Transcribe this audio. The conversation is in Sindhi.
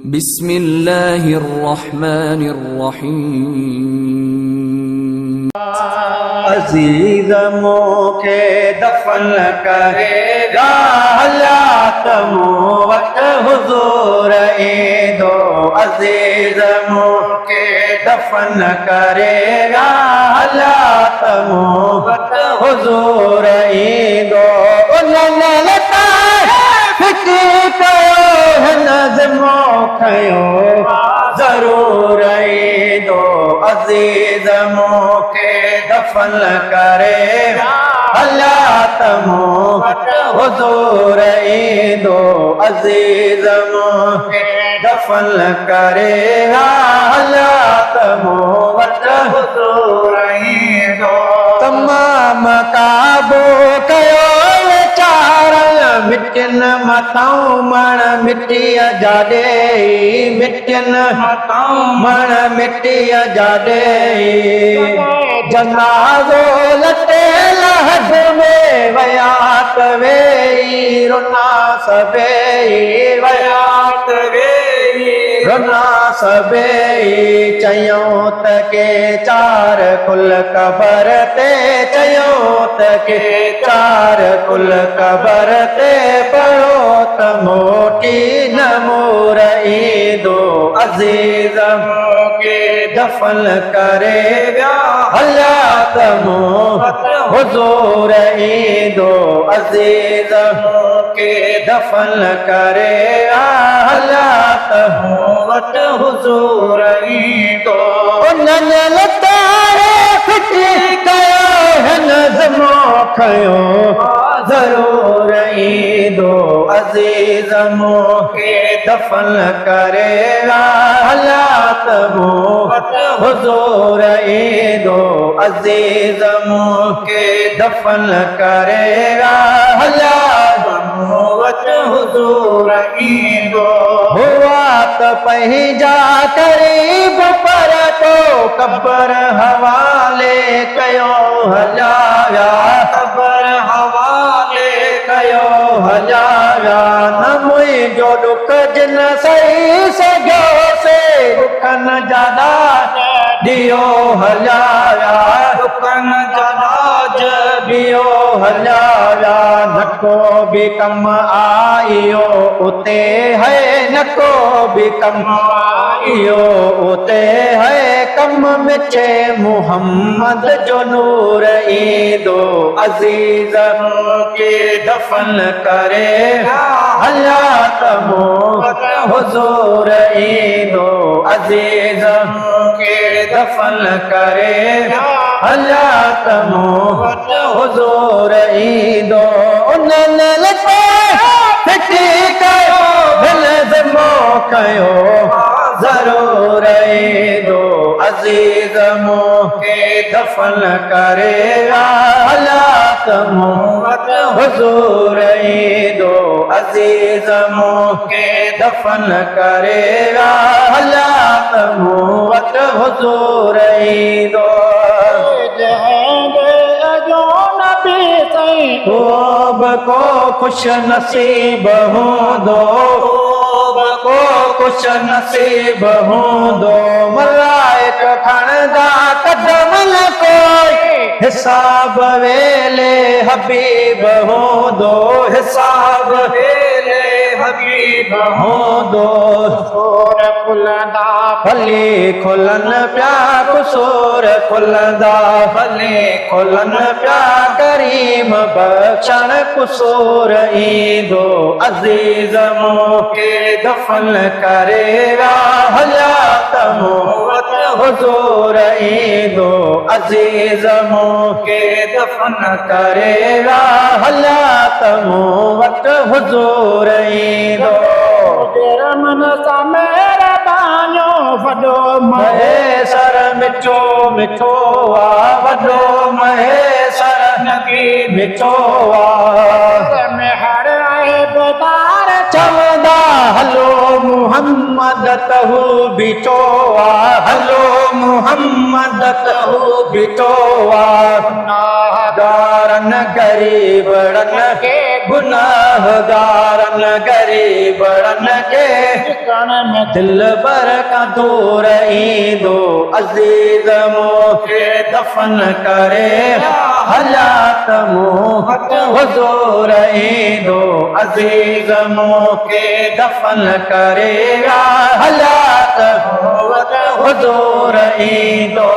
بسم الله الرحمن الرحيم عزیز موکے دفن کرے گا اللہ تمو وقت حضور عیدو عزیز موکے دفن کرے گا اللہ تمو وقت حضور عیدو انہوں لتا فکر کیو ہے نظمو کھیو ضرور عیدو عزیز موکے دفن کرے اللہ تمو حضور عیدو عزیز موکے دفن کرے اللہ تمو حضور عیدو تمام کعبو کیو مٹن متاؤں من مٹی جاڑے مٹن متاؤں من مٹی جاڑے جنازو لٹے لہد میں ویات وی رنا سبے ویات وی رنا سبے چیوں تکے چار کل قبر تے چیوں تکے چار کل قبر تے پڑھو تموٹی نمور عیدو عزیز موکے دفن کرے گا اللہ تمو حضور عیدو عزیز موکے دفن کرے گا اللہ تمو حضور عیدو انہوں لتارے فٹی کیا ہے نظمو کھیو ضرور عیدو عزیز موکے دفن کرے گا اللہ تمو حضور عیدو عزیز موکے دفن کرے گا اللہ تمو حضور عیدو ہوا تو پہنجا قریب پر تو قبر حوالے کیو ہلایا قبر حوالے کیو ہلایا نموئی جو دکھ جن سہی سگو سے دکھن جادا دیو ہلایا دکھن جادا جبیو ہلایا نکو بھی کم آئیو اتے ہے نکو بھی کم آئیو اتے ہے کم مچے محمد جو نور عیدو عزیز موکے دفن کرے اللہ تمو حضور عیدو عزیز موکے دفن کرے اللہ تمو حضور عیدو انہوں لتے فٹی کیو بلزمو کیو ضرور عیدو عزیز موکے دفن کرے اللہ تمو حضور عیدو عزیز موکے دفن کرے اللہ تمو حضور عیدو خوب کو خوش نصیب ہوں دو خوب کو خوش نصیب ہوں دو ملائک کھڑدا قدم کوئی حساب ویلے حبیب ہوں دو حساب ویلے حبیب ہوں دو سور کھلدا بھلی کھلن پیا قصور کھلدا بھلی کھلن پیا کریم بخشن قصور عیدو عزیز موکے دفن کرے گا اللہ تمو حضور عیدو عزیز موکے دفن کرے گا اللہ تمو حضور عیدو تیرا منسا میرا بانیو وڈو مہیسر مٹھو مٹھو وڈو مہیسر نبی مٹھو میں ہر آئے بدار چمدا हलो मुहम्मद तहु बिचो हलो मुहम्मद तहु बिचो गुनाहगारन गरीबड़न के गुनाहगारन गरीबड़न के दिल भर का दूर ईंदो अजीज मोखे दफन करे हलात मोहत हुजूर ईंदो अजीज मोखे दफन करेगा हलात मोहत हुजूर ईंदो